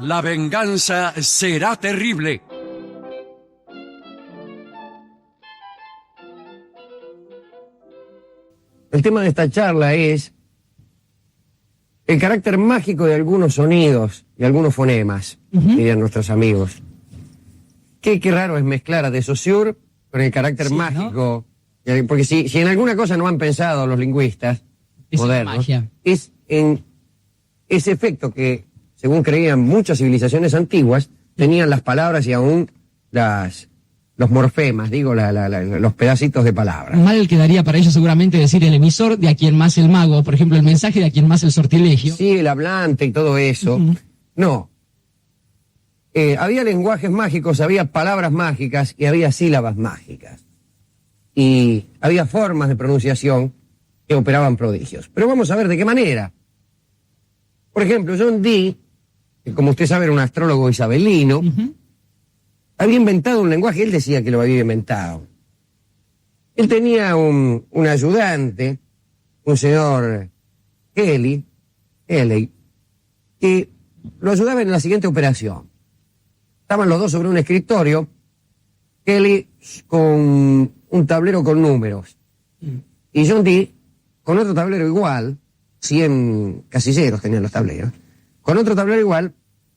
La venganza será terrible. El tema de esta charla es el carácter mágico de algunos sonidos y algunos fonemas, dirían nuestros amigos. Qué raro es mezclar a De Saussure con el carácter mágico, ¿no? Porque si en alguna cosa no han pensado los lingüistas modernos, es en ese efecto que, según creían muchas civilizaciones antiguas, tenían las palabras y aún los morfemas, digo, los pedacitos de palabras. Mal quedaría para ellos seguramente decir el emisor, de a quien más el mago, por ejemplo, el mensaje, de a quien más el sortilegio. Sí, el hablante y todo eso. No. Había lenguajes mágicos, había palabras mágicas y había sílabas mágicas. Y había formas de pronunciación que operaban prodigios. Pero vamos a ver de qué manera. Por ejemplo, John Dee, que como usted sabe era un astrólogo isabelino, había inventado un lenguaje, él decía que lo había inventado. Él tenía un ayudante, un señor Kelly, que lo ayudaba en la siguiente operación. Estaban los dos sobre un escritorio, Kelly con un tablero con números, y John Dee con otro tablero igual, 100 casilleros tenían los tableros, con otro tablero igual,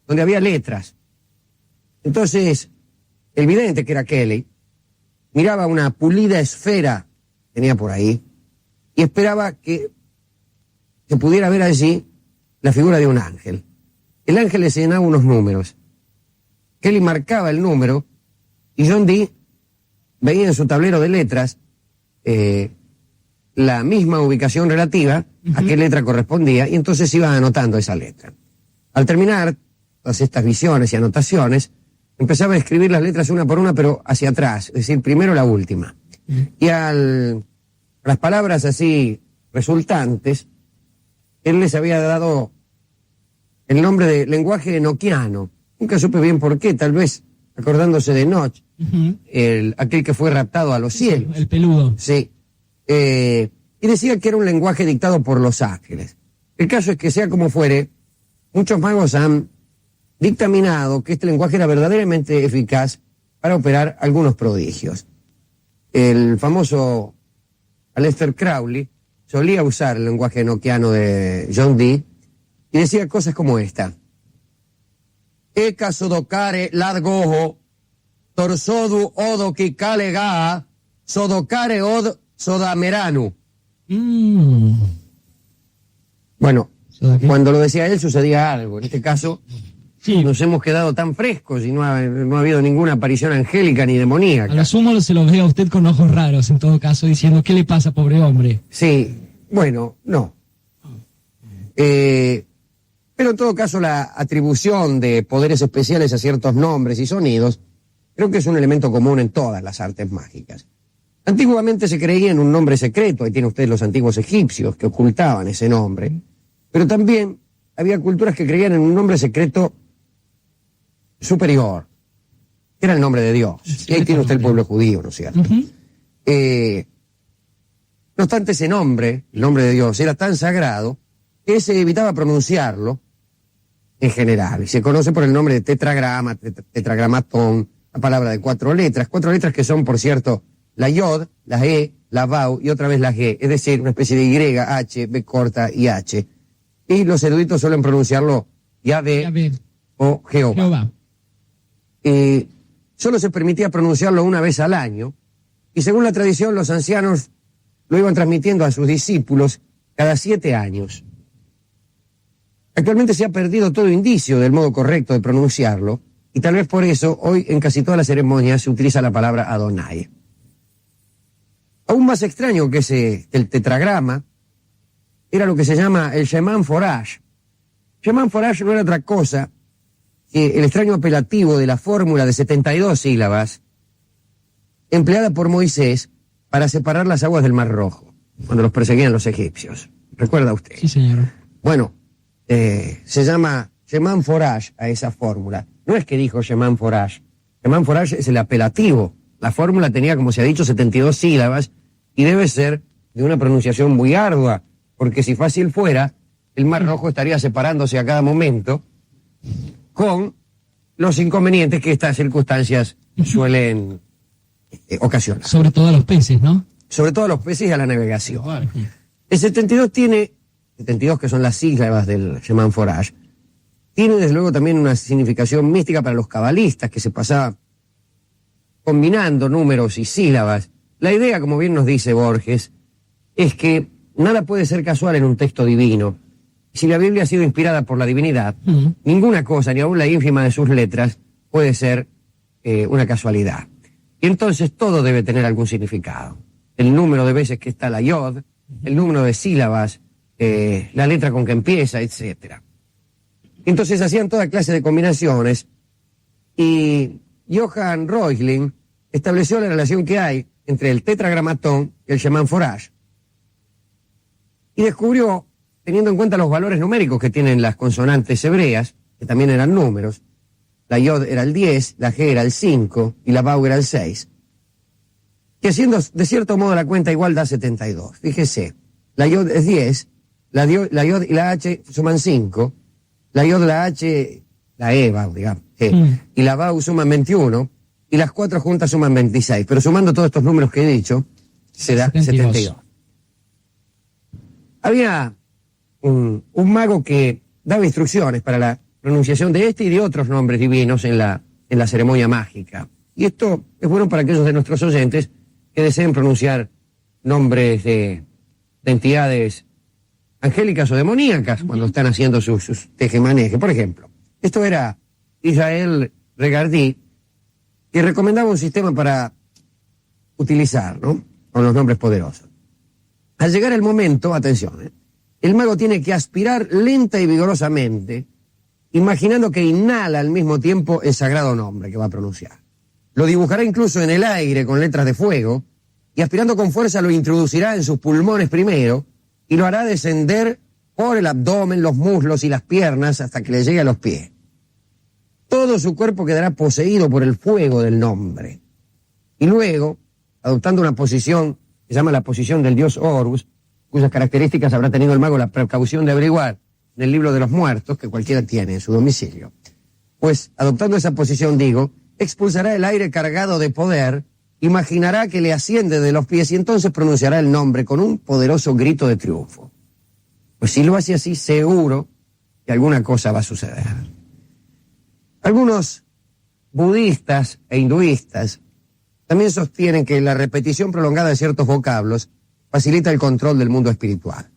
donde había letras. Entonces, el vidente, que era Kelly, miraba una pulida esfera que tenía por ahí y esperaba que se pudiera ver allí la figura de un ángel. El ángel le señalaba unos números. Kelly marcaba el número y John Dee veía en su tablero de letras la misma ubicación relativa a qué letra correspondía y entonces iba anotando esa letra. Al terminar todas estas visiones y anotaciones, empezaba a escribir las letras una por una, pero hacia atrás, es decir, primero la última. Y a las palabras así resultantes, él les había dado el nombre de lenguaje enoquiano. Nunca supe bien por qué, tal vez acordándose de Enoch, aquel que fue raptado a los cielos. El peludo. Sí. Y decía que era un lenguaje dictado por los ángeles. El caso es que, sea como fuere, muchos magos han dictaminado que este lenguaje era verdaderamente eficaz para operar algunos prodigios. El famoso Aleister Crowley solía usar el lenguaje enoquiano de John Dee y decía cosas como esta: Eka sodokare ladgoho, torsodu odo kikalega, sodokare od sodameranu. Bueno, cuando lo decía él sucedía algo. En este caso, nos hemos quedado tan frescos y no ha habido ninguna aparición angélica ni demoníaca. A lo sumo se lo ve a usted con ojos raros, en todo caso, diciendo, ¿qué le pasa, pobre hombre? Sí, bueno, no. Pero en todo caso la atribución de poderes especiales a ciertos nombres y sonidos creo que es un elemento común en todas las artes mágicas. Antiguamente se creía en un nombre secreto, ahí tienen ustedes los antiguos egipcios que ocultaban ese nombre, pero también había culturas que creían en un nombre secreto superior, que era el nombre de Dios. Y ahí tiene usted el pueblo judío, ¿no es cierto? No obstante, ese nombre, el nombre de Dios, era tan sagrado que se evitaba pronunciarlo en general, y se conoce por el nombre de tetragrama, tetragramatón, la palabra de 4 letras que son, por cierto, la yod, la e, la vau y otra vez la g, es decir, una especie de y, h, b corta y h. Y los eruditos suelen pronunciarlo Yahvé o Jehová. Solo se permitía pronunciarlo una vez al año, y según la tradición los ancianos lo iban transmitiendo a sus discípulos cada 7 años. Actualmente se ha perdido todo indicio del modo correcto de pronunciarlo, y tal vez por eso hoy en casi todas las ceremonias se utiliza la palabra Adonai. Aún más extraño que el tetragrama era lo que se llama el Sheman Forage. Sheman Forage no era otra cosa que el extraño apelativo de la fórmula de 72 sílabas empleada por Moisés para separar las aguas del Mar Rojo, cuando los perseguían los egipcios. ¿Recuerda usted? Sí, señor. Bueno, se llama Sheman Forage a esa fórmula. No es que dijo Sheman Forage. Sheman Forage es el apelativo. La fórmula tenía, como se ha dicho, 72 sílabas y debe ser de una pronunciación muy ardua, porque si fácil fuera, el Mar Rojo estaría separándose a cada momento con los inconvenientes que estas circunstancias suelen ocasionar. Sobre todo a los peces, ¿no? Sobre todo a los peces y a la navegación. El 72 tiene, 72 que son las sílabas del Chemin Forage, tiene desde luego también una significación mística para los cabalistas, que se pasaba combinando números y sílabas. La idea, como bien nos dice Borges, es que nada puede ser casual en un texto divino. Si la Biblia ha sido inspirada por la divinidad, ninguna cosa, ni aun la ínfima de sus letras, puede ser una casualidad. Y entonces todo debe tener algún significado. El número de veces que está la yod, el número de sílabas, la letra con que empieza, etcétera. Entonces hacían toda clase de combinaciones y Johann Reuchlin estableció la relación que hay entre el tetragramatón y el Chemin Forage. Y descubrió, teniendo en cuenta los valores numéricos que tienen las consonantes hebreas, que también eran números, la yod era el 10, la g era el 5 y la vau era el 6, que haciendo de cierto modo la cuenta igual da 72. Fíjese, la yod es 10, la yod y la h suman 5, la yod, la h, la e, digamos, y la vau suman 21, y las 4 juntas suman 26, pero sumando todos estos números que he dicho, se da 72. Había un mago que daba instrucciones para la pronunciación de este y de otros nombres divinos en la ceremonia mágica. Y esto es bueno para aquellos de nuestros oyentes que deseen pronunciar nombres de entidades angélicas o demoníacas cuando están haciendo sus tejemanejes. Por ejemplo, esto era Israel Regardí, que recomendaba un sistema para utilizar, ¿no?, con los nombres poderosos. Al llegar el momento, atención, el mago tiene que aspirar lenta y vigorosamente, imaginando que inhala al mismo tiempo el sagrado nombre que va a pronunciar. Lo dibujará incluso en el aire con letras de fuego, y aspirando con fuerza lo introducirá en sus pulmones primero, y lo hará descender por el abdomen, los muslos y las piernas hasta que le llegue a los pies. Todo su cuerpo quedará poseído por el fuego del nombre. Y luego, adoptando una posición que se llama la posición del dios Horus, cuyas características habrá tenido el mago la precaución de averiguar en el libro de los muertos, que cualquiera tiene en su domicilio. Pues, adoptando esa posición, digo, expulsará el aire cargado de poder, imaginará que le asciende de los pies y entonces pronunciará el nombre con un poderoso grito de triunfo. Pues si lo hace así, seguro que alguna cosa va a suceder. Algunos budistas e hinduistas también sostienen que la repetición prolongada de ciertos vocablos facilita el control del mundo espiritual.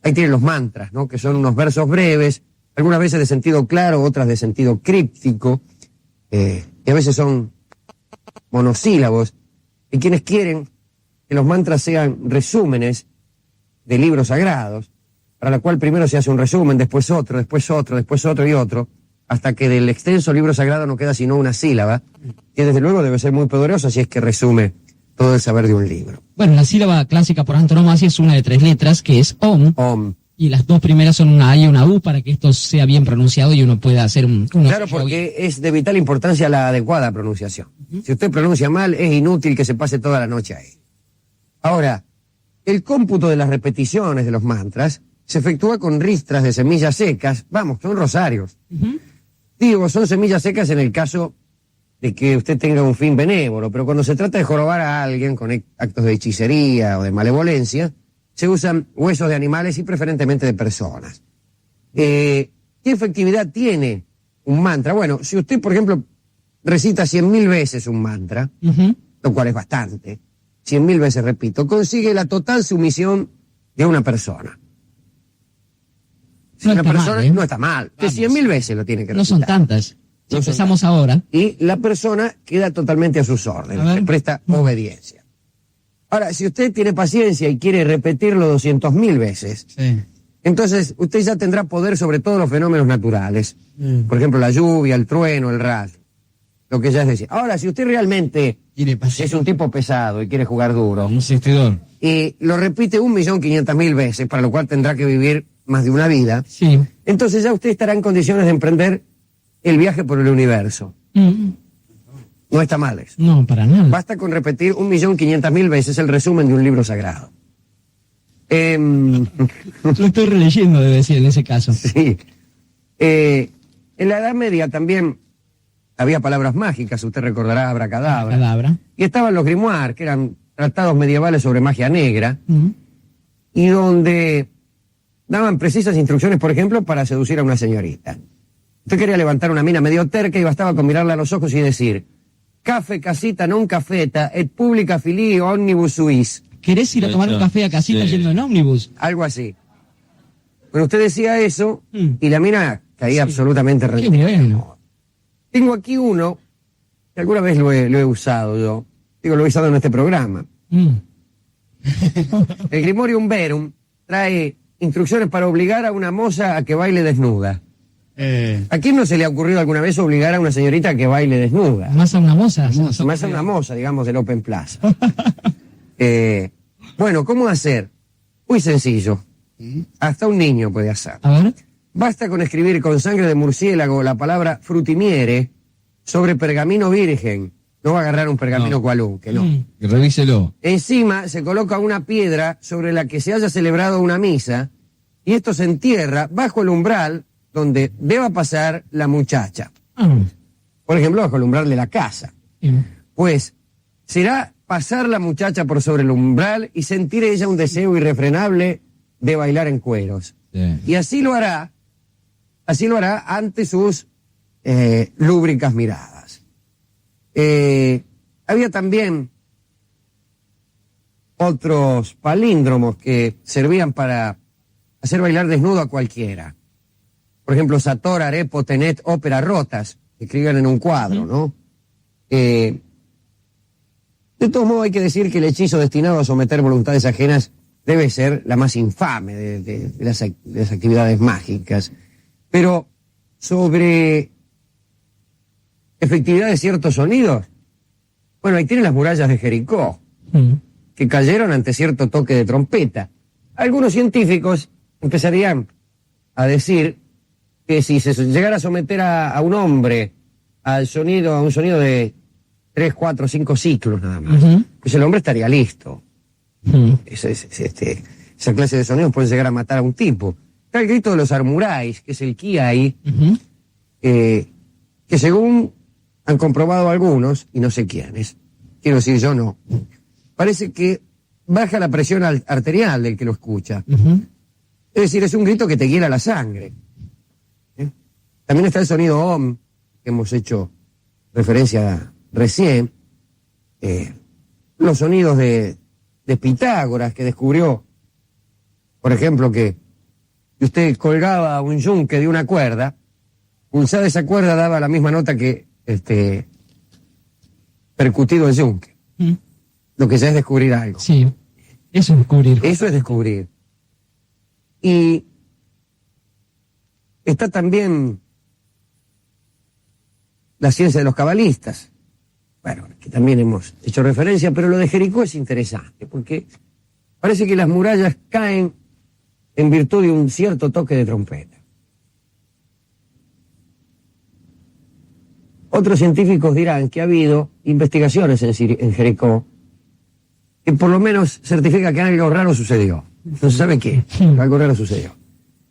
Ahí tienen los mantras, ¿no?, que son unos versos breves, algunas veces de sentido claro, otras de sentido críptico, y a veces son monosílabos. Y quienes quieren que los mantras sean resúmenes de libros sagrados, para la cual primero se hace un resumen, después otro, después otro, después otro y otro, hasta que del extenso libro sagrado no queda sino una sílaba, que desde luego debe ser muy poderosa si es que resume todo el saber de un libro. Bueno, la sílaba clásica por antonomasia es una de 3 letras, que es Om. Om. Y las 2 primeras son una A y una U, para que esto sea bien pronunciado y uno pueda hacer un Claro, porque es de vital importancia la adecuada pronunciación. Si usted pronuncia mal, es inútil que se pase toda la noche ahí. Ahora, el cómputo de las repeticiones de los mantras se efectúa con ristras de semillas secas. Vamos, son rosarios. Digo, son semillas secas en el caso de que usted tenga un fin benévolo, pero cuando se trata de jorobar a alguien con actos de hechicería o de malevolencia, se usan huesos de animales y preferentemente de personas. ¿Qué efectividad tiene un mantra? Bueno, si usted, por ejemplo, recita 100.000 veces un mantra, lo cual es bastante, 100.000 veces, repito, consigue la total sumisión de una persona. Si no una está persona mal, ¿eh? No está mal, que 100.000 veces lo tiene que recitar. No son tantas. Si No son empezamos ahora. Y la persona queda totalmente a sus órdenes, le presta obediencia. Ahora, si usted tiene paciencia y quiere repetirlo 200.000 veces, entonces usted ya tendrá poder sobre todos los fenómenos naturales. Por ejemplo, la lluvia, el trueno, el rayo. Lo que ya es decir. Ahora, si usted realmente es un tipo pesado y quiere jugar duro, un insistidor, y lo repite 1.500.000 veces, para lo cual tendrá que vivir más de una vida, entonces ya usted estará en condiciones de emprender el viaje por el universo. No está mal eso. No, para nada. Basta con repetir 1.500.000 veces el resumen de un libro sagrado. Lo estoy releyendo, debe decir, en ese caso. Sí. En la Edad Media también había palabras mágicas, usted recordará abracadabra. Cadabra. Y estaban los grimoires, que eran tratados medievales sobre magia negra, y donde daban precisas instrucciones, por ejemplo, para seducir a una señorita. Usted quería levantar una mina medio terca y bastaba con mirarla a los ojos y decir: Café casita non cafeta, et publica filii omnibus suis. ¿Querés ir a tomar un café a casita yendo en ómnibus? Algo así. Bueno, usted decía eso y la mina caía absolutamente Qué rendida. bueno. Tengo aquí uno que alguna vez lo he usado yo. Digo, lo he usado en este programa. El Grimorium Verum trae instrucciones para obligar a una moza a que baile desnuda. ¿A quién no se le ha ocurrido alguna vez obligar a una señorita a que baile desnuda? Más a una moza. Más a una moza, digamos, del Open Plaza. Bueno, ¿cómo hacer? Muy sencillo. Hasta un niño puede hacer. A ver. Basta con escribir con sangre de murciélago la palabra frutimiere sobre pergamino virgen. No va a agarrar un pergamino cualunque, no. Revíselo. Encima se coloca una piedra sobre la que se haya celebrado una misa y esto se entierra bajo el umbral donde deba pasar la muchacha. Por ejemplo, bajo el umbral de la casa. Pues será pasar la muchacha por sobre el umbral y sentir ella un deseo irrefrenable de bailar en cueros. Sí. Y así lo hará ante sus lúbricas miradas. Había también otros palíndromos que servían para hacer bailar desnudo a cualquiera. Por ejemplo, Sator, Arepo, Tenet, ópera rotas, que escribían en un cuadro, ¿no? De todos modos hay que decir que el hechizo destinado a someter voluntades ajenas debe ser la más infame de las actividades mágicas. Pero sobre efectividad de ciertos sonidos, bueno, ahí tienen las murallas de Jericó, que cayeron ante cierto toque de trompeta. Algunos científicos empezarían a decir que si se llegara a someter a un hombre a un sonido de 3, 4, 5 ciclos nada más, pues el hombre estaría listo. Esa clase de sonidos puede llegar a matar a un tipo. Está el grito de los armuráis, que es el kiai, que según han comprobado algunos, y no sé quiénes, quiero decir yo no, parece que baja la presión arterial del que lo escucha. Es decir, es un grito que te hiela la sangre. También está el sonido OM, que hemos hecho referencia recién, los sonidos de Pitágoras, que descubrió, por ejemplo, que usted colgaba un yunque de una cuerda, pulsada esa cuerda daba la misma nota que percutido el yunque. Lo que ya es descubrir algo. Sí, eso es descubrir. Eso es descubrir. Y está también la ciencia de los cabalistas. Bueno, que también hemos hecho referencia, pero lo de Jericó es interesante, porque parece que las murallas caen en virtud de un cierto toque de trompeta. Otros científicos dirán que ha habido investigaciones en Jericó que por lo menos certifica que algo raro sucedió. No se sabe qué, pero algo raro sucedió.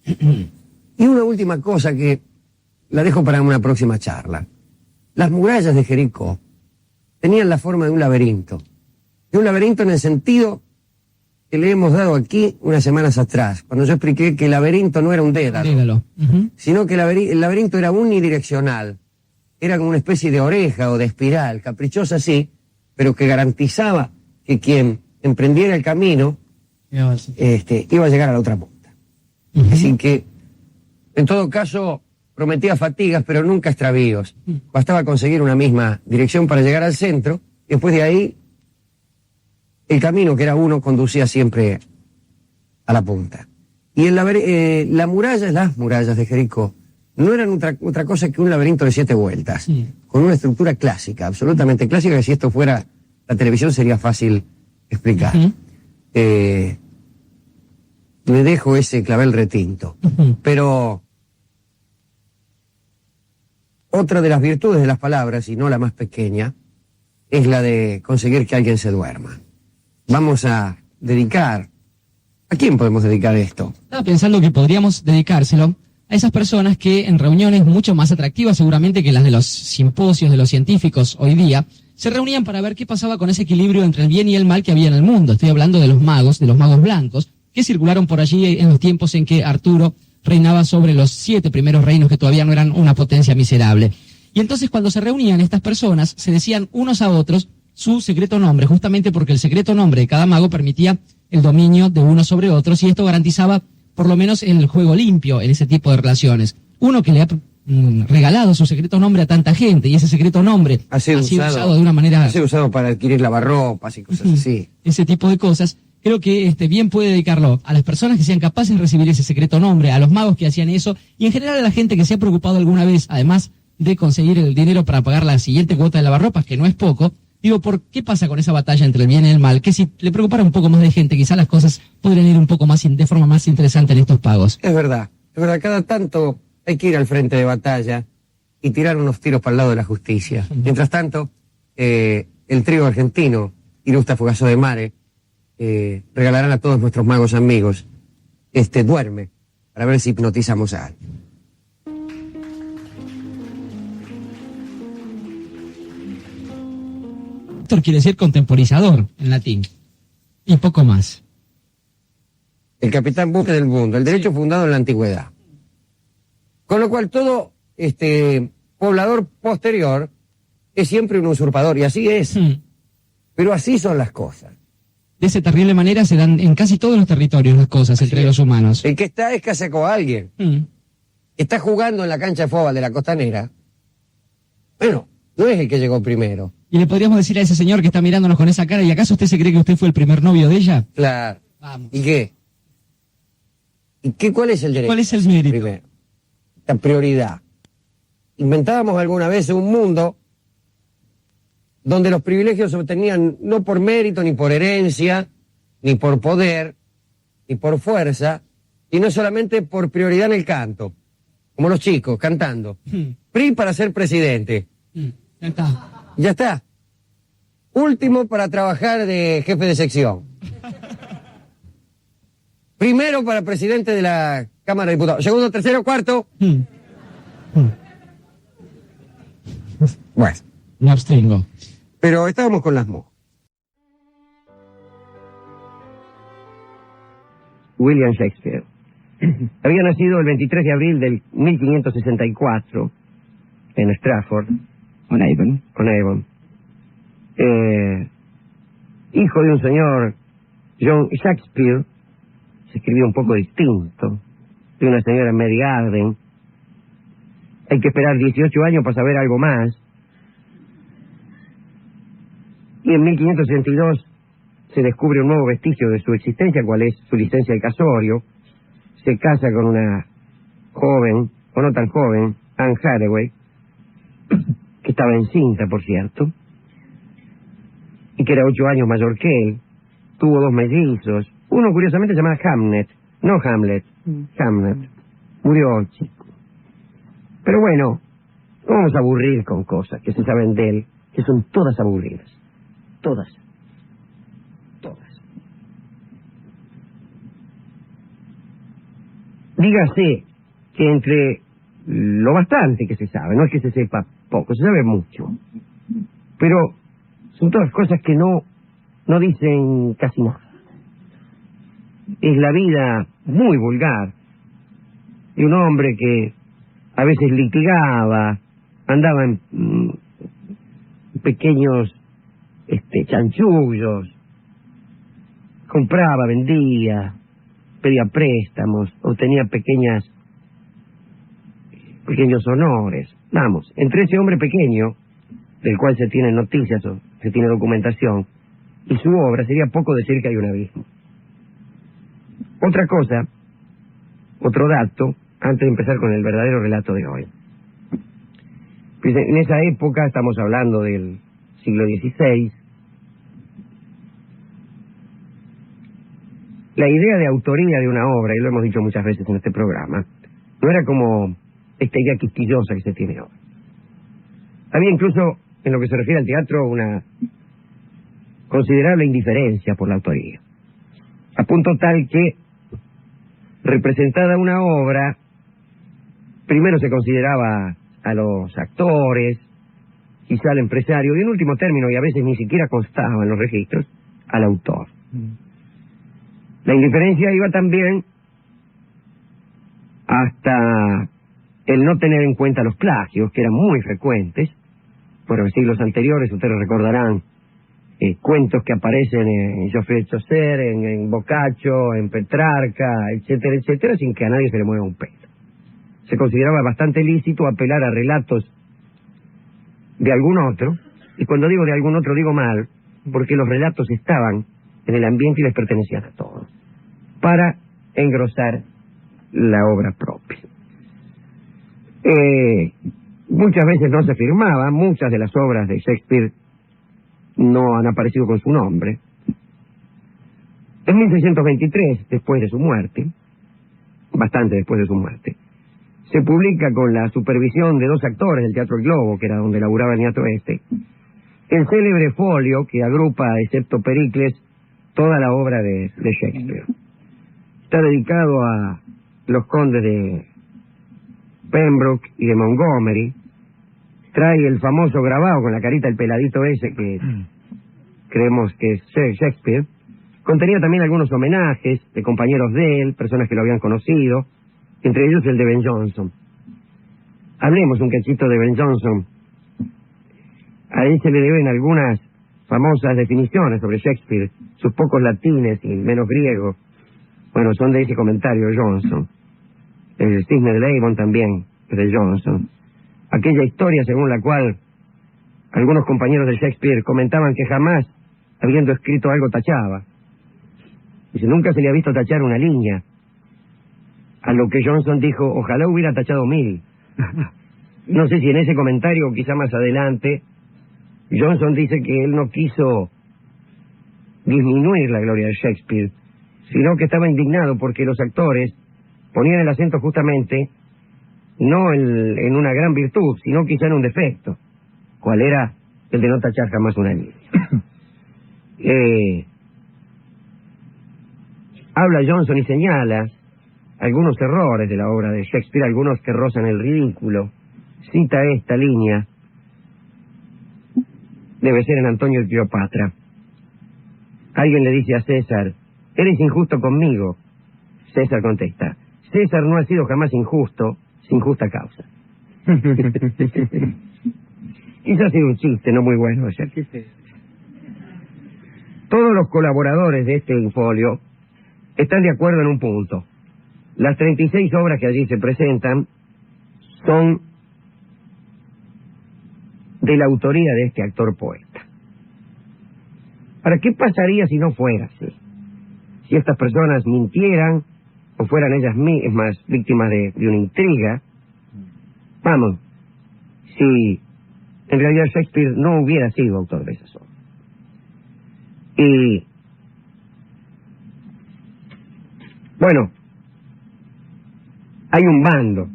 Y una última cosa que la dejo para una próxima charla. Las murallas de Jericó tenían la forma de un laberinto. De un laberinto en el sentido que le hemos dado aquí unas semanas atrás, cuando yo expliqué que el laberinto no era un dédalo, sino que el laberinto era unidireccional. Era como una especie de oreja o de espiral, caprichosa sí, pero que garantizaba que quien emprendiera el camino iba a llegar a la otra punta. Así que, en todo caso, prometía fatigas, pero nunca extravíos. Bastaba conseguir una misma dirección para llegar al centro, y después de ahí, el camino, que era uno, conducía siempre a la punta. Y las murallas de Jericó, no eran otra cosa que un laberinto de 7 vueltas, con una estructura clásica, absolutamente clásica, que si esto fuera la televisión sería fácil explicar. Le dejo ese clavel retinto. Pero otra de las virtudes de las palabras, y no la más pequeña, es la de conseguir que alguien se duerma. Vamos a dedicar... ¿A quién podemos dedicar esto? Estaba pensando que podríamos dedicárselo a esas personas que en reuniones mucho más atractivas seguramente que las de los simposios de los científicos hoy día, se reunían para ver qué pasaba con ese equilibrio entre el bien y el mal que había en el mundo. Estoy hablando de los magos blancos, que circularon por allí en los tiempos en que Arturo reinaba sobre los 7 primeros reinos que todavía no eran una potencia miserable. Y entonces cuando se reunían estas personas, se decían unos a otros su secreto nombre, justamente porque el secreto nombre de cada mago permitía el dominio de unos sobre otros, y esto garantizaba por lo menos el juego limpio en ese tipo de relaciones. Uno que le ha regalado su secreto nombre a tanta gente, y ese secreto nombre ha sido usado de una manera... Ha sido usado para adquirir lavarropas y cosas así. Ese tipo de cosas, creo que bien puede dedicarlo a las personas que sean capaces de recibir ese secreto nombre, a los magos que hacían eso, y en general a la gente que se ha preocupado alguna vez, además de conseguir el dinero para pagar la siguiente cuota de lavarropas, que no es poco. Digo, ¿por qué pasa con esa batalla entre el bien y el mal? Que si le preocupara un poco más de gente, quizá las cosas podrían ir un poco más de forma más interesante en estos pagos. Es verdad, cada tanto hay que ir al frente de batalla y tirar unos tiros para el lado de la justicia. Mientras tanto, el trío argentino, Irusta Fugazo de Mare, regalarán a todos nuestros magos amigos Duerme, para ver si hipnotizamos a alguien. Quiere decir contemporizador en latín, y poco más. El capitán buque del mundo, el derecho fundado en la antigüedad. Con lo cual todo poblador posterior es siempre un usurpador, y así es. Pero así son las cosas. De esa terrible manera se dan en casi todos los territorios las cosas entre los humanos. El que está es que sacó a alguien. Está jugando en la cancha de fútbol de la Costanera. Bueno, no es el que llegó primero. Y le podríamos decir a ese señor que está mirándonos con esa cara, ¿y acaso usted se cree que usted fue el primer novio de ella? Claro. Vamos. ¿Y qué? ¿Cuál es el derecho? ¿Cuál es el mérito? Primero, la prioridad. Inventábamos alguna vez un mundo donde los privilegios se obtenían no por mérito, ni por herencia, ni por poder, ni por fuerza, sino solamente por prioridad en el canto. Como los chicos, cantando. PRI para ser presidente. Ya está. Ya está. Último para trabajar de jefe de sección. Primero para presidente de la Cámara de Diputados. Segundo, tercero, cuarto. Bueno. Me abstengo. Pero estábamos con las moscas. William Shakespeare había nacido el 23 de abril del 1564 en Stratford, on Avon. Hijo de un señor John Shakespeare, se escribió un poco distinto, de una señora Mary Garden. Hay que esperar 18 años para saber algo más. Y en 1562 se descubre un nuevo vestigio de su existencia, cual es su licencia de casorio. Se casa con una joven, o no tan joven, Anne Hathaway, que estaba encinta, por cierto, y que era 8 años mayor que él. Tuvo 2 mellizos. Uno, curiosamente, se llamaba Hamnet. No Hamlet, Hamnet. Murió chico. Pero bueno, no vamos a aburrir con cosas que se saben de él, que son todas aburridas. Todas. Dígase que entre lo bastante que se sabe, no es que se sepa poco, se sabe mucho, pero son todas cosas que no dicen casi nada. Es la vida muy vulgar de un hombre que a veces litigaba, andaba en pequeños chanchullos, compraba, vendía, pedía préstamos, obtenía pequeños honores. Vamos, entre ese hombre pequeño, del cual se tienen noticias o se tiene documentación, y su obra, sería poco decir que hay un abismo. Otra cosa, otro dato, antes de empezar con el verdadero relato de hoy. Pues en esa época, estamos hablando del siglo XVI, la idea de autoría de una obra, y lo hemos dicho muchas veces en este programa, no era como esta idea quisquillosa que se tiene ahora. Había incluso, en lo que se refiere al teatro, una considerable indiferencia por la autoría. A punto tal que, representada una obra, Primero se consideraba a los actores, quizá al empresario, y en último término, y a veces ni siquiera constaba en los registros, al autor. La indiferencia iba también hasta el no tener en cuenta los plagios, que eran muy frecuentes. Bueno, en siglos anteriores, ustedes recordarán cuentos que aparecen en Geoffrey Chaucer, en Boccaccio, en Petrarca, etcétera, etcétera, sin que a nadie se le mueva un pelo. Se consideraba bastante lícito apelar a relatos de algún otro, y cuando digo de algún otro digo mal, porque los relatos estaban en el ambiente y les pertenecían a todos, para engrosar la obra propia. Muchas veces no se firmaba, muchas de las obras de Shakespeare no han aparecido con su nombre. En 1623, después de su muerte, bastante después de su muerte, se publica con la supervisión de dos actores del Teatro El Globo, que era donde laburaba el niato este, el célebre folio que agrupa, excepto Pericles, toda la obra de Shakespeare. Está dedicado a los condes de Pembroke y de Montgomery. Trae el famoso grabado con la carita del peladito ese que creemos que es Shakespeare. Contenía también algunos homenajes de compañeros de él, personas que lo habían conocido, entre ellos el de Ben Jonson. Hablemos un cachito de Ben Jonson. A él se le deben algunas famosas definiciones sobre Shakespeare, sus pocos latines y menos griego. Bueno, son de ese comentario Jonson. El cisne de Avon también es de Jonson. Aquella historia según la cual algunos compañeros de Shakespeare comentaban que jamás, habiendo escrito algo, tachaba. Dice, nunca se le ha visto tachar una línea. A lo que Jonson dijo, ojalá hubiera tachado 1000. No sé si en ese comentario o quizá más adelante, Jonson dice que él no quiso disminuir la gloria de Shakespeare, sino que estaba indignado porque los actores ponían el acento justamente no en una gran virtud, sino quizá en un defecto, cuál era el de no tachar jamás una línea. Habla Jonson y señala algunos errores de la obra de Shakespeare, algunos que rozan el ridículo. Cita esta línea, debe ser en Antonio y Cleopatra. Alguien le dice a César, eres injusto conmigo. César contesta, César no ha sido jamás injusto, sin justa causa. Quizá ha sido un chiste no muy bueno. O sea. Todos los colaboradores de este infolio están de acuerdo en un punto. Las 36 obras que allí se presentan son de la autoría de este actor poeta. Ahora, ¿qué pasaría si no fuera así? Si estas personas mintieran o fueran ellas mismas víctimas de una intriga. Vamos, si en realidad Shakespeare no hubiera sido autor de esas obras. Y bueno, hay un bando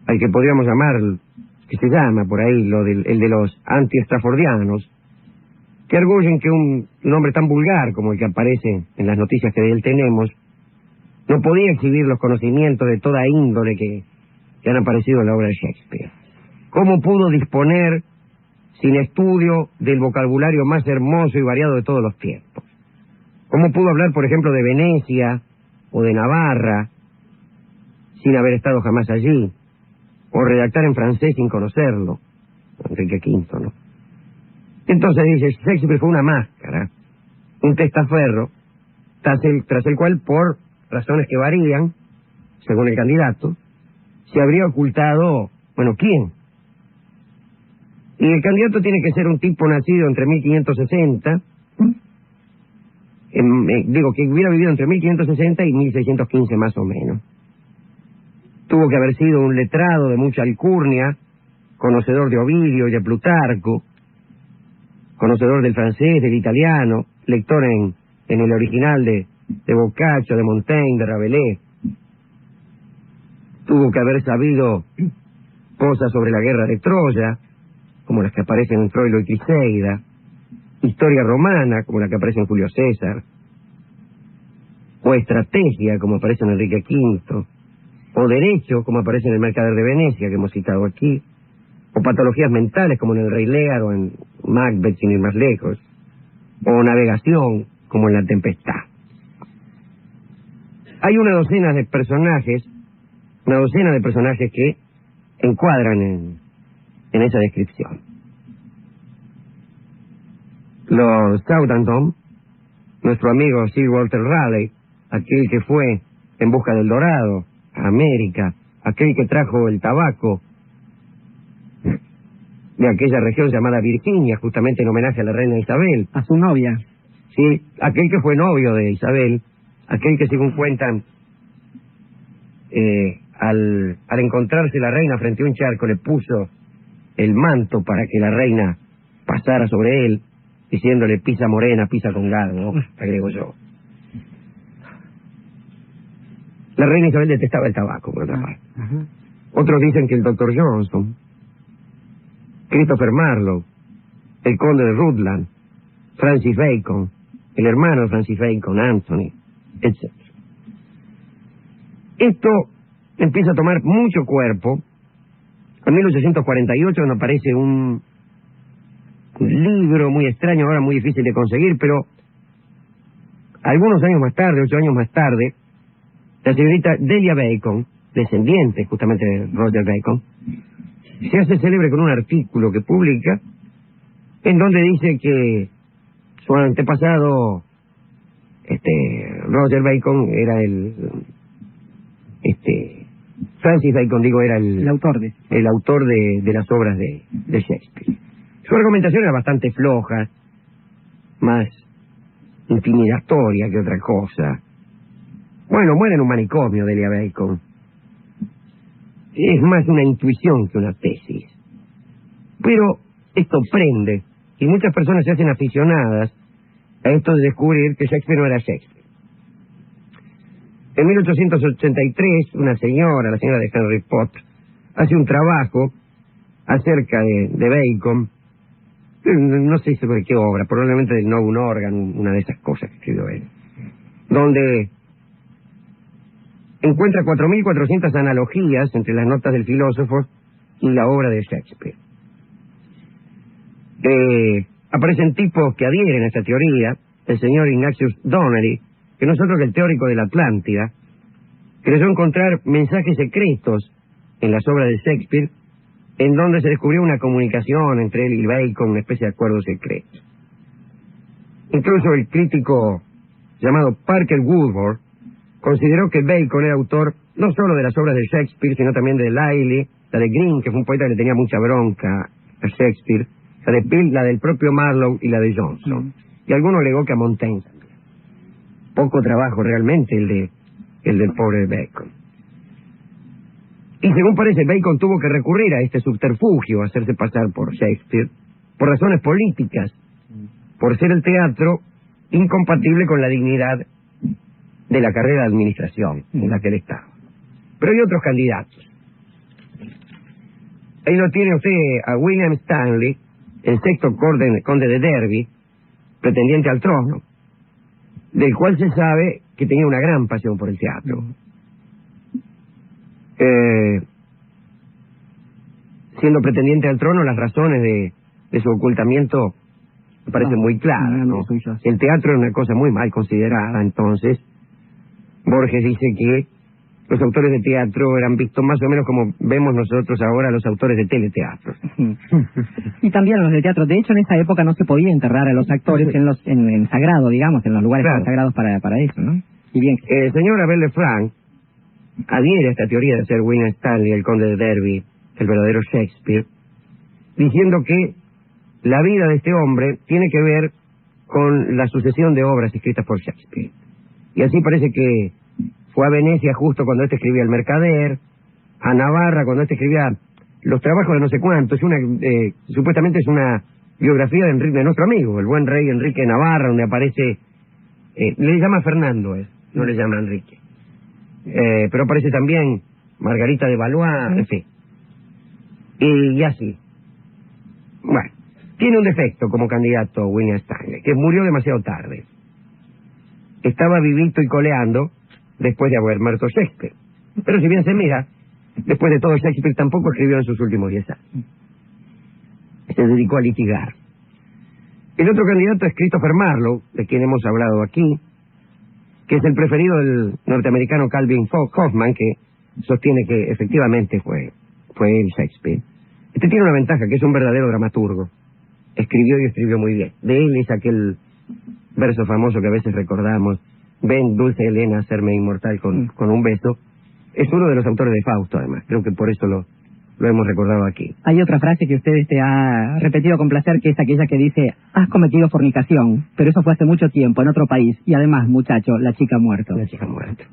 al que podríamos llamar, que se llama por ahí el de los anti-estrafordianos, que arguyen que un hombre tan vulgar como el que aparece en las noticias que de él tenemos no podía exhibir los conocimientos de toda índole que han aparecido en la obra de Shakespeare. ¿Cómo pudo disponer sin estudio del vocabulario más hermoso y variado de todos los tiempos? ¿Cómo pudo hablar, por ejemplo, de Venecia o de Navarra sin haber estado jamás allí? O redactar en francés sin conocerlo. Enrique V, ¿no? Entonces dice, Shakespeare fue una máscara, un testaferro, tras el cual, por razones que varían, según el candidato, se habría ocultado, bueno, ¿quién? Y el candidato tiene que ser un tipo nacido entre 1560, digo, que hubiera vivido entre 1560 y 1615 más o menos. Tuvo que haber sido un letrado de mucha alcurnia, conocedor de Ovidio y de Plutarco, conocedor del francés, del italiano, lector en el original de Boccaccio, de Montaigne, de Rabelais. Tuvo que haber sabido cosas sobre la guerra de Troya, como las que aparecen en Troilo y Criseida, historia romana, como la que aparece en Julio César, o estrategia, como aparece en Enrique V, o derecho, como aparece en El Mercader de Venecia, que hemos citado aquí, o patologías mentales, como en El Rey Lear o en Macbeth, sin ir más lejos, o navegación, como en La Tempestad. Hay una docena de personajes que encuadran en esa descripción. Lord Southampton, nuestro amigo Sir Walter Raleigh, aquel que fue en busca del dorado a América, aquel que trajo el tabaco de aquella región llamada Virginia, justamente en homenaje a la reina Isabel. A su novia. Sí, aquel que fue novio de Isabel, aquel que, según cuentan, al encontrarse la reina frente a un charco, le puso el manto para que la reina pasara sobre él, diciéndole: pisa morena, pisa con gado, agrego yo. La reina Isabel detestaba el tabaco, por otra parte. Otros dicen que el Dr. Johnson, Christopher Marlowe, el conde de Rutland, Francis Bacon, el hermano de Francis Bacon, Anthony, etc. Esto empieza a tomar mucho cuerpo. En 1848 nos aparece un libro muy extraño, ahora muy difícil de conseguir, pero algunos años más tarde, 8 años más tarde, la señorita Delia Bacon, descendiente justamente de Roger Bacon, se hace célebre con un artículo que publica en donde dice que su antepasado, Roger Bacon, era Francis Bacon, era el autor de las obras de Shakespeare. Su argumentación era bastante floja, más intimidatoria que otra cosa. Bueno, muere en un manicomio Delia Bacon. Es más una intuición que una tesis. Pero esto prende, y muchas personas se hacen aficionadas a esto de descubrir que Shakespeare no era Shakespeare. En 1883, una señora, la señora de Henry Potts, hace un trabajo acerca de Bacon, no sé sobre qué obra, probablemente del Novum Organum, una de esas cosas que escribió él, donde encuentra 4.400 analogías entre las notas del filósofo y la obra de Shakespeare. Aparecen tipos que adhieren a esta teoría: el señor Ignatius Donnelly, que no es otro que el teórico de la Atlántida, creyó encontrar mensajes secretos en las obras de Shakespeare, en donde se descubrió una comunicación entre él y Bacon, una especie de acuerdo secreto. Incluso el crítico llamado Parker Woodward consideró que Bacon era autor no solo de las obras de Shakespeare, sino también de Lyly, la de Greene, que fue un poeta que le tenía mucha bronca a Shakespeare, la de Peele, la del propio Marlowe y la de Johnson. Y alguno alegó que a Montaigne también. Poco trabajo realmente el del pobre Bacon. Y según parece, Bacon tuvo que recurrir a este subterfugio, a hacerse pasar por Shakespeare, por razones políticas, por ser el teatro incompatible con la dignidad de la carrera de administración en la que él estaba. Pero hay otros candidatos. Ahí lo tiene usted a William Stanley, el sexto conde de Derby, pretendiente al trono, del cual se sabe que tenía una gran pasión por el teatro. Siendo pretendiente al trono, las razones de su ocultamiento me parecen muy claras, ¿no? El teatro era una cosa muy mal considerada. Entonces Borges dice que los autores de teatro eran vistos más o menos como vemos nosotros ahora los autores de teleteatro. Y también los de teatro. De hecho, en esa época no se podía enterrar a los actores en sagrado, digamos, en los lugares sagrados para eso, ¿no? Y bien, el señor Abel Lefranc adhiere a esta teoría de ser William Stanley, el conde de Derby, el verdadero Shakespeare, diciendo que la vida de este hombre tiene que ver con la sucesión de obras escritas por Shakespeare. Y así parece que fue a Venecia justo cuando este escribía El Mercader, a Navarra cuando este escribía los trabajos de no sé cuánto. Supuestamente es una biografía de nuestro amigo, el buen rey Enrique de Navarra, donde aparece, le llama Fernando, no le llama Enrique. Pero aparece también Margarita de Valois, en fin. Y así. Bueno, tiene un defecto como candidato William Stanley, que murió demasiado tarde. Estaba vivito y coleando después de haber muerto Shakespeare. Pero si bien se mira, después de todo Shakespeare tampoco escribió en sus últimos 10 años. Se dedicó a litigar. El otro candidato es Christopher Marlowe, de quien hemos hablado aquí, que es el preferido del norteamericano Calvin Hoffman, que sostiene que efectivamente fue él Shakespeare. Este tiene una ventaja, que es un verdadero dramaturgo. Escribió y escribió muy bien. De él es aquel verso famoso que a veces recordamos: ven, dulce Helena, hacerme inmortal con un beso. Es uno de los autores de Fausto, además. Creo que por eso lo hemos recordado aquí. Hay otra frase que usted ha repetido con placer, que es aquella que dice: has cometido fornicación, pero eso fue hace mucho tiempo, en otro país, y además, muchacho, la chica ha muerto. La chica ha muerto.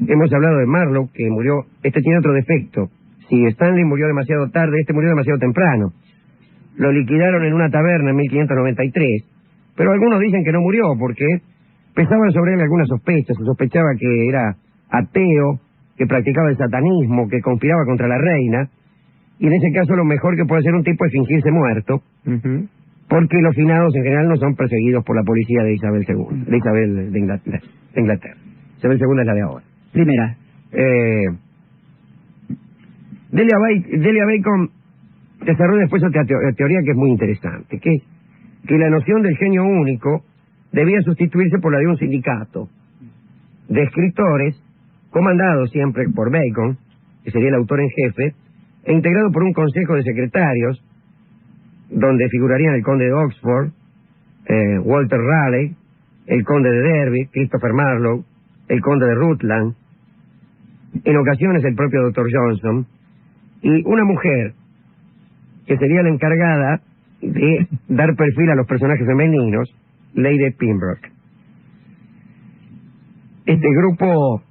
Hemos hablado de Marlowe, que murió. Este tiene otro defecto. Si Stanley murió demasiado tarde, este murió demasiado temprano. Lo liquidaron en una taberna en 1593, pero algunos dicen que no murió porque pesaban sobre él algunas sospechas. Se sospechaba que era ateo, que practicaba el satanismo, que conspiraba contra la reina, y en ese caso lo mejor que puede hacer un tipo es fingirse muerto, porque los finados en general no son perseguidos por la policía de Isabel II, de Isabel de Inglaterra. Isabel II es la de ahora. Primera. Delia Bacon desarrolla después otra teoría que es muy interesante, que es que la noción del genio único debía sustituirse por la de un sindicato de escritores, comandado siempre por Bacon, que sería el autor en jefe, e integrado por un consejo de secretarios, donde figurarían el conde de Oxford, Walter Raleigh, el conde de Derby, Christopher Marlowe, el conde de Rutland, en ocasiones el propio Dr. Johnson, y una mujer que sería la encargada de dar perfil a los personajes femeninos, Lady Pembroke. Este grupo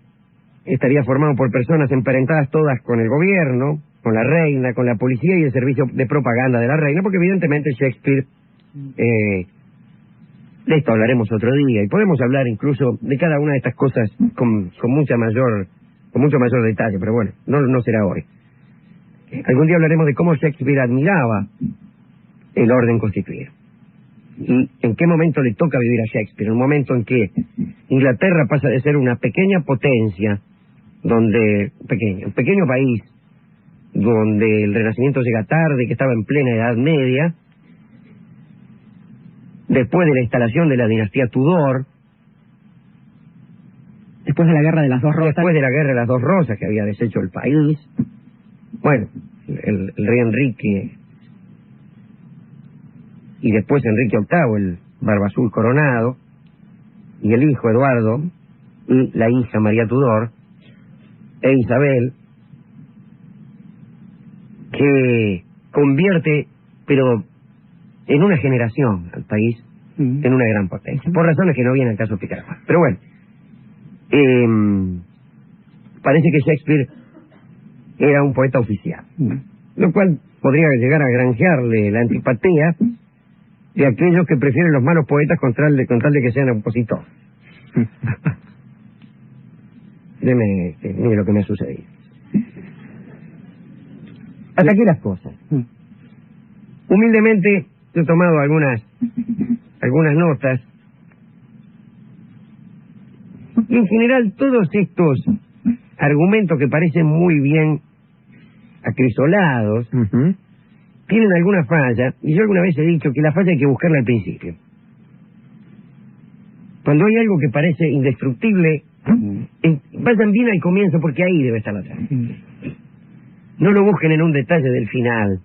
estaría formado por personas emparentadas todas con el gobierno, con la reina, con la policía y el servicio de propaganda de la reina, porque evidentemente Shakespeare, de esto hablaremos otro día, y podemos hablar incluso de cada una de estas cosas con mucho mayor detalle, pero bueno, no será hoy. Algún día hablaremos de cómo Shakespeare admiraba el orden constituido. ¿Y en qué momento le toca vivir a Shakespeare? En un momento en que Inglaterra pasa de ser una pequeña potencia, un pequeño país, donde el Renacimiento llega tarde, que estaba en plena Edad Media, después de la instalación de la dinastía Tudor, después de la Guerra de las Dos Rosas. Después de la Guerra de las Dos Rosas, que había deshecho el país. Bueno, el rey Enrique, y después Enrique VIII, el barba azul coronado, y el hijo Eduardo, y la hija María Tudor, e Isabel, que convierte, pero en una generación, al país en una gran potencia, por razones que no viene al caso explicar más. Pero bueno, parece que Shakespeare era un poeta oficial, lo cual podría llegar a granjearle la antipatía de aquellos que prefieren los malos poetas con tal de que sean opositores. Mire lo que me ha sucedido. Hasta aquí las cosas. Humildemente he tomado algunas notas, y en general todos estos argumentos que parecen muy bien acrisolados tienen alguna falla, y yo alguna vez he dicho que la falla hay que buscarla al principio. Cuando hay algo que parece indestructible, vayan bien al comienzo, porque ahí debe estar la trama. No lo busquen en un detalle del final.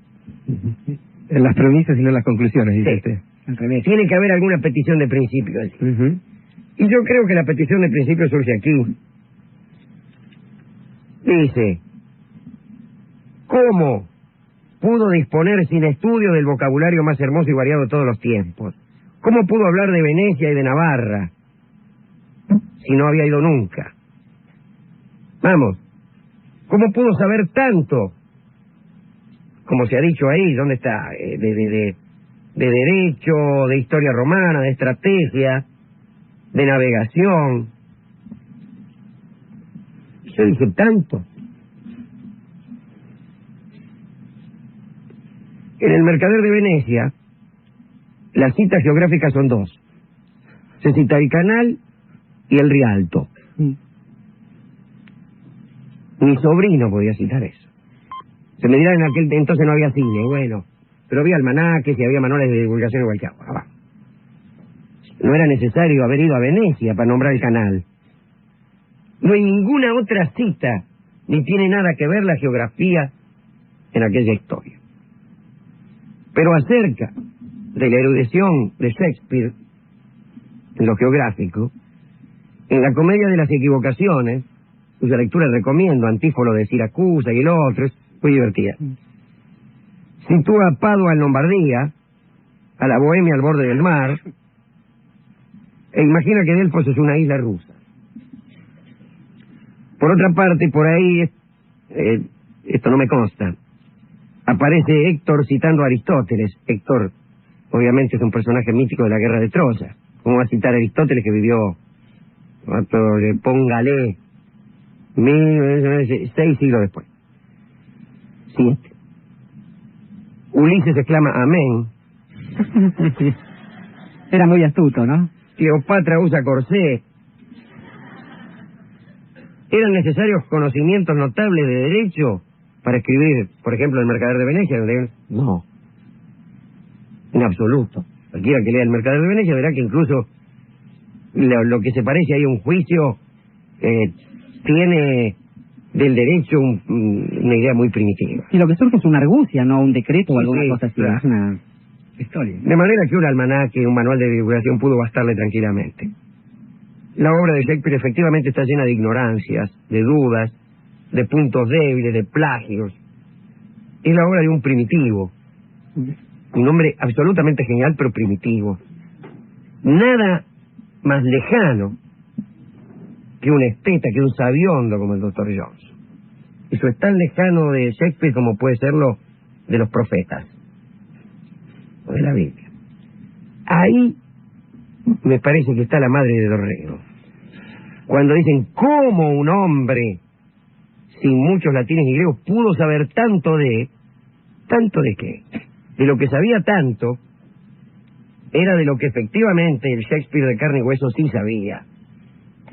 En las premisas y no en las conclusiones, dice usted. Al revés. Tiene que haber alguna petición de principio. Y yo creo que la petición de principio surge aquí. Dice: ¿cómo pudo disponer sin estudio del vocabulario más hermoso y variado de todos los tiempos? ¿Cómo pudo hablar de Venecia y de Navarra si no había ido nunca? Vamos, ¿cómo pudo saber tanto? Como se ha dicho ahí, ¿dónde está? De derecho, de historia romana, de estrategia, de navegación. Yo dije, tanto. En el Mercader de Venecia, las citas geográficas son dos. Se cita el canal y el Rialto. Mi sobrino podía citar eso. Se me dirá, en aquel entonces no había cine, bueno, pero había almanaques y había manuales de divulgación igual que ahora. No era necesario haber ido a Venecia para nombrar el canal. No hay ninguna otra cita, ni tiene nada que ver la geografía en aquella historia. Pero acerca de la erudición de Shakespeare en lo geográfico, en la Comedia de las Equivocaciones, cuya lectura recomiendo, Antífolo de Siracusa y el otro, es muy divertida. Sitúa a Padua en Lombardía, a la Bohemia al borde del mar, e imagina que Delfos es una isla rusa. Por otra parte, por ahí, esto no me consta, aparece Héctor citando a Aristóteles. Héctor, obviamente, es un personaje mítico de la guerra de Troya. ¿Cómo va a citar a Aristóteles, que vivió, póngale, 6 siglos después? 7. Ulises exclama amén. Era muy astuto, ¿no? Cleopatra usa corsé. ¿Eran necesarios conocimientos notables de derecho para escribir, por ejemplo, El Mercader de Venecia? No, en absoluto. Cualquiera que lea El Mercader de Venecia verá que incluso lo que se parece ahí a un juicio tiene del derecho una idea muy primitiva. Y lo que surge es una argucia, no un decreto o alguna cosa así. Claro. Es una historia. De manera que un almanaque, un manual de divulgación pudo bastarle tranquilamente. La obra de Shakespeare efectivamente está llena de ignorancias, de dudas, de puntos débiles, de plagios. Es la obra de un primitivo, un hombre absolutamente genial, pero primitivo. Nada más lejano que un esteta, que un sabiondo como el Dr. Johnson. Eso es tan lejano de Shakespeare como puede serlo de los profetas o de la Biblia. Ahí me parece que está la madre de Dorrego. Cuando dicen cómo un hombre sin muchos latines y griegos pudo saber tanto de qué, de lo que sabía tanto, era de lo que efectivamente el Shakespeare de carne y hueso sí sabía,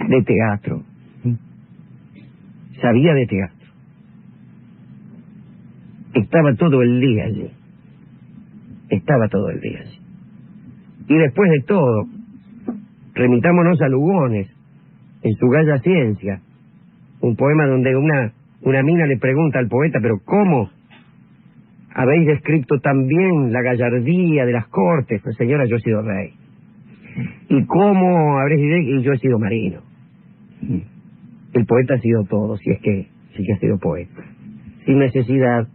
de teatro. Sabía de teatro. Estaba todo el día allí. Estaba todo el día allí. Y después de todo, remitámonos a Lugones, en su Galla Ciencia, un poema donde una mina le pregunta al poeta, pero ¿cómo habéis descrito tan bien la gallardía de las cortes? Pues señora, yo he sido rey. ¿Y cómo habréis dicho? Y yo he sido marino. El poeta ha sido todo, si es que ha sido poeta. Sin necesidad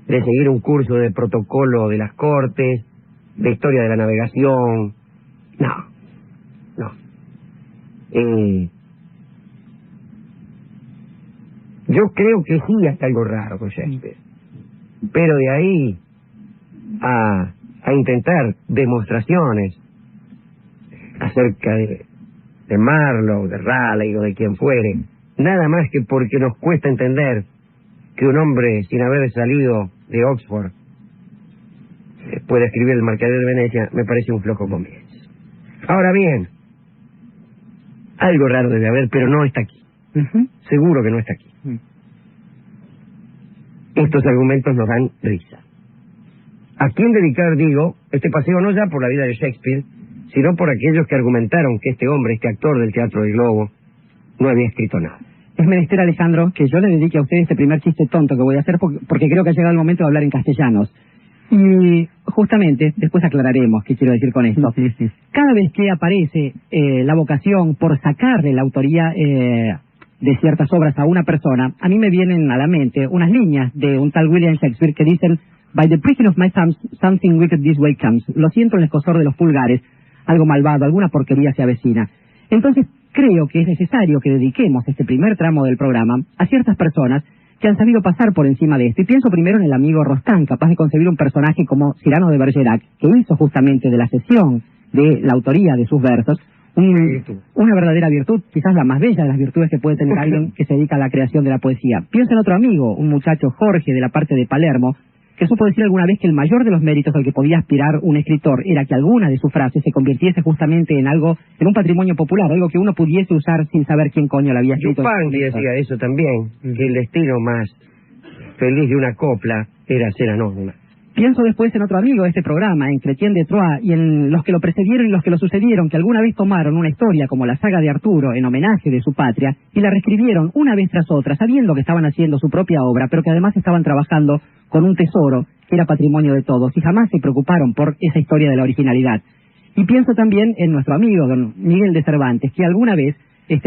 de seguir un curso de protocolo de las cortes, de historia de la navegación. No. Yo creo que sí hasta algo raro con Shakespeare. Pero de ahí a intentar demostraciones acerca de Marlowe, de Raleigh o de quien fuere, nada más que porque nos cuesta entender que un hombre sin haber salido de Oxford puede escribir El Mercader de Venecia, me parece un flojo comienzo. Ahora bien, algo raro debe haber, pero no está aquí. Seguro que no está aquí. Estos argumentos nos dan risa. ¿A quién dedicar, digo, este paseo no ya por la vida de Shakespeare, sino por aquellos que argumentaron que este hombre, este actor del Teatro del Globo, no había escrito nada? Es menester, Alejandro, que yo le dedique a usted este primer chiste tonto que voy a hacer porque creo que ha llegado el momento de hablar en castellanos. Y justamente, después aclararemos qué quiero decir con esto. Cada vez que aparece la vocación por sacarle la autoría de ciertas obras a una persona, a mí me vienen a la mente unas líneas de un tal William Shakespeare que dicen: By the pricking of my thumbs, something wicked this way comes. Lo siento en el escozor de los pulgares, algo malvado, alguna porquería se avecina. Entonces, creo que es necesario que dediquemos este primer tramo del programa a ciertas personas que han sabido pasar por encima de esto. Y pienso primero en el amigo Rostand, capaz de concebir un personaje como Cyrano de Bergerac, que hizo justamente de la cesión de la autoría de sus versos una verdadera virtud, quizás la más bella de las virtudes que puede tener alguien que se dedica a la creación de la poesía. Pienso en otro amigo, un muchacho Jorge de la parte de Palermo, que supo decir alguna vez que el mayor de los méritos al que podía aspirar un escritor era que alguna de sus frases se convirtiese justamente en algo, en un patrimonio popular, algo que uno pudiese usar sin saber quién coño lo había escrito. Yupanqui decía eso también, que el destino más feliz de una copla era ser anónima. Pienso después en otro amigo de este programa, en Chrétien de Troyes, y en los que lo precedieron y los que lo sucedieron, que alguna vez tomaron una historia como la saga de Arturo en homenaje de su patria y la reescribieron una vez tras otra, sabiendo que estaban haciendo su propia obra, pero que además estaban trabajando con un tesoro que era patrimonio de todos y jamás se preocuparon por esa historia de la originalidad. Y pienso también en nuestro amigo don Miguel de Cervantes, que alguna vez,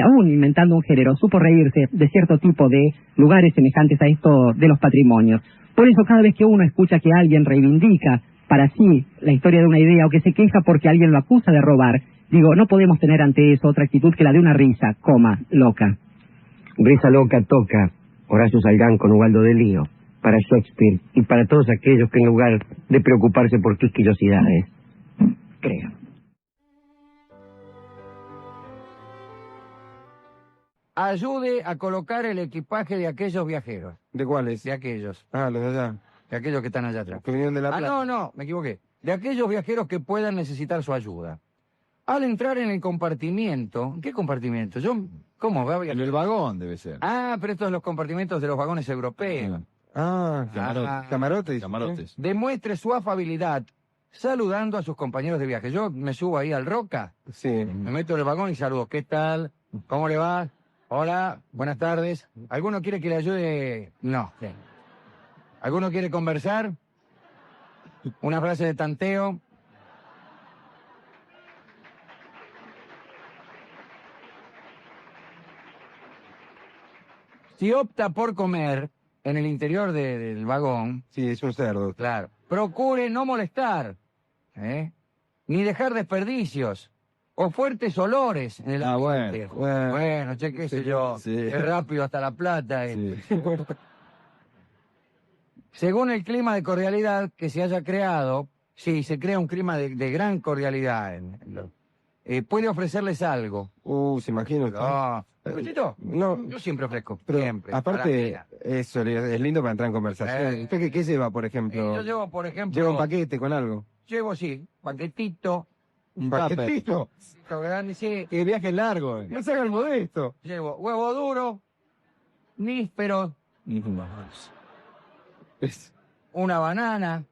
aún inventando un género, supo reírse de cierto tipo de lugares semejantes a esto de los patrimonios. Por eso cada vez que uno escucha que alguien reivindica para sí la historia de una idea o que se queja porque alguien lo acusa de robar, digo, no podemos tener ante eso otra actitud que la de una risa, loca. Risa loca toca Horacio Salgán con Ubaldo de Lío, para Shakespeare y para todos aquellos que en lugar de preocuparse por quisquillosidades, crean. Ayude a colocar el equipaje de aquellos viajeros. ¿De cuáles? De aquellos. Ah, los de allá. De aquellos que están allá atrás. Que vinieron de La Plata. No, me equivoqué. De aquellos viajeros que puedan necesitar su ayuda. Al entrar en el compartimiento... ¿Qué compartimiento? ¿Cómo va a viajar? En el vagón debe ser. Ah, pero estos son los compartimentos de los vagones europeos. Camarotes. Camarotes. Demuestre su afabilidad saludando a sus compañeros de viaje. Yo me subo ahí al Roca, Sí. me meto en el vagón y saludo. ¿Qué tal? ¿Cómo le va? Hola, buenas tardes. ¿Alguno quiere que le ayude? No. Sí. ¿Alguno quiere conversar? ¿Una frase de tanteo? Si opta por comer en el interior del vagón, Sí, es un cerdo. claro, procure no molestar, ni dejar desperdicios o fuertes olores en el ambiente. Bueno, che, qué sé yo, sí. es rápido hasta La Plata. Según el clima de cordialidad que se haya creado, sí, se crea un clima de gran cordialidad. Puede ofrecerles algo. Se imagino. No. ¿Besito? No, Yo siempre ofrezco, pero siempre. aparte, para eso es lindo para entrar en conversación. ¿Usted qué lleva, por ejemplo? yo llevo, por ejemplo... ¿Lleva un paquete con algo? Llevo, sí, paquetito. ¿Un paquetito? Grande, sí. ¡Qué viaje largo! No se haga el modesto. Llevo huevo duro, níspero, una banana.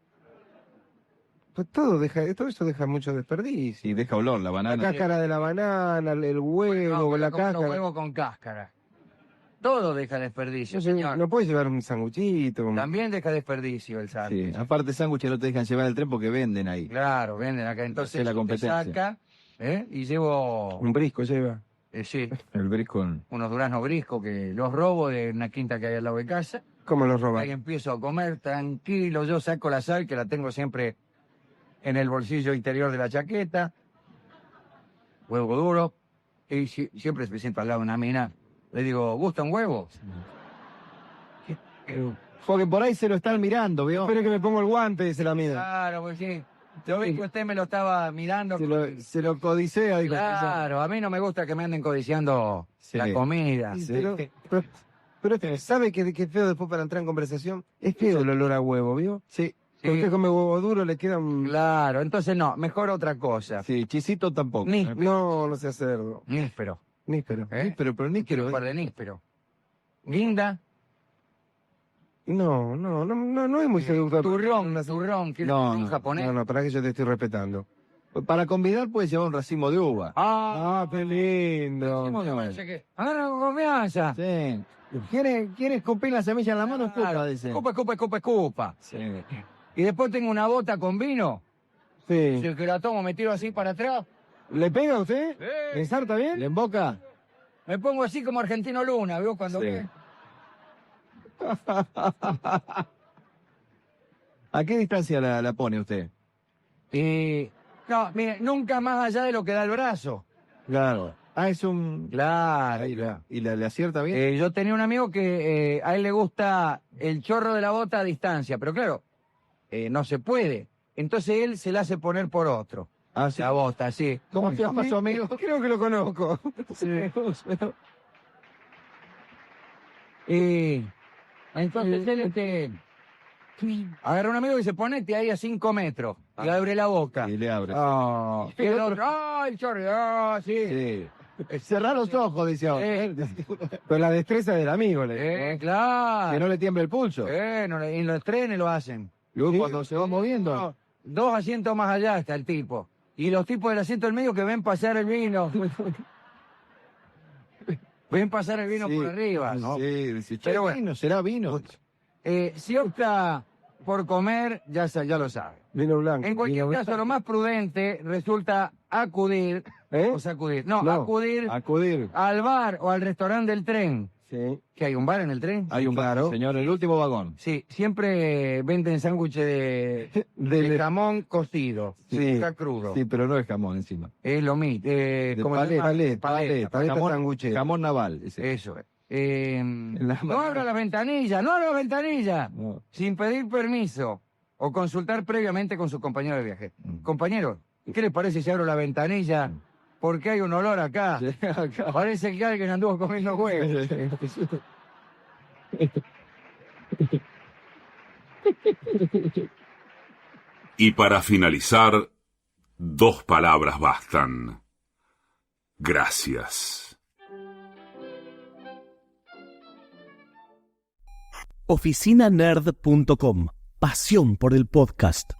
Pues todo eso deja mucho desperdicio. Y deja olor la La banana. cáscara de la banana, el huevo, No, la como los cáscara. huevos con cáscara. Todo deja desperdicio, No, señor. no puedes llevar un sanguchito. También deja desperdicio el sándwich. Sí. Aparte, sándwiches no te dejan llevar el tren porque venden ahí. Claro, venden acá. Entonces Es la te competencia. saca, y llevo, Un brisco lleva. sí, El brisco. unos duraznos briscos que los robo de una quinta que hay al lado de casa. ¿Cómo los roba? Ahí empiezo a comer tranquilo, yo saco la sal que la tengo siempre en el bolsillo interior de la chaqueta, huevo duro, y siempre me siento al lado de una mina, le digo, ¿gusta un huevo? Porque por ahí se lo están mirando, ¿vio? Espere que me pongo el guante, dice la amiga. Claro, pues sí, yo vi que usted me lo estaba mirando. Se lo codicea, dijo. Claro, a mí no me gusta que me anden codiciando Sí. la comida. Sí, pero ¿sabe qué feo después para entrar en conversación? Es feo el olor a huevo, ¿vio? Sí. Cuando usted come huevo duro le queda un... Claro, entonces no, mejor otra cosa. Sí, chisito tampoco. Ni- No sea cerdo. Níspero, Níspero. Pero ni quiero quiero. un par de níspero. Guinda, No es muy seductor. turrón, que No, es un no, japonés. No, para que yo te estoy respetando. Para convidar puedes llevar un racimo de uva. Qué lindo. Agarra con confianza. Sí. ¿Quieres escupir la semilla en la mano? Escupa, Claro. dice. Escupa. Sí. Y después tengo una bota con vino. Sí. Si que la tomo, me tiro así para atrás. ¿Le pega a usted? Sí. ¿Le ensarta bien? ¿Le emboca? Me pongo así como Argentino Luna, ¿vio? Cuando... Sí. ¿A qué distancia la pone usted? Y... No, mire, nunca más allá de lo que da el brazo. Claro. Es un... Claro. ¿Y le acierta bien? Yo tenía un amigo que a él le gusta el chorro de la bota a distancia, pero claro, no se puede. Entonces él se la hace poner por otro. Ah, sí. La bota, sí. ¿Cómo se llama su amigo? Creo que lo conozco. Y entonces él Agarra un amigo y dice, ponete ahí a 5 metros. Y abre la boca. Y le abre. Oh, y el otro, ¡ay, chorro! ¡Ah, sí! Sí. Cerrar los ojos, dice ahora. Pero la destreza del amigo, Claro. que no le tiemble el pulso. No, en los trenes lo hacen. Luego Sí, cuando se va moviendo. No, 2 asientos más allá está el tipo. Y los tipos del asiento del medio que ven pasar el vino. Ven pasar el vino Sí, por arriba, ¿no? Sí, sí. Pero bueno. Vino, será vino. Si opta por comer, ya lo sabe. Vino blanco. En cualquier Vino caso, lo más prudente resulta acudir, ¿Eh? o sacudir, no, No, acudir Acudir. al bar o al restaurante del tren. Sí. ¿Que hay un bar en el tren? Hay un Claro. señor, el último vagón. Sí, siempre venden sándwiches de jamón cocido, Sí. está crudo. Sí, pero no es jamón encima. Es lo mismo. De ¿Cómo se llama? Paleta. Jamón naval. Ese. Eso es. La- No abra las ventanillas, no abra las ventanillas, No. sin pedir permiso o consultar previamente con su compañero de viaje. Compañero, ¿qué le parece si abro la ventanilla? Porque hay un olor acá. Parece que alguien anduvo comiendo huevos. Y para finalizar, 2 palabras bastan. Gracias. Oficinanerd.com. Pasión por el podcast.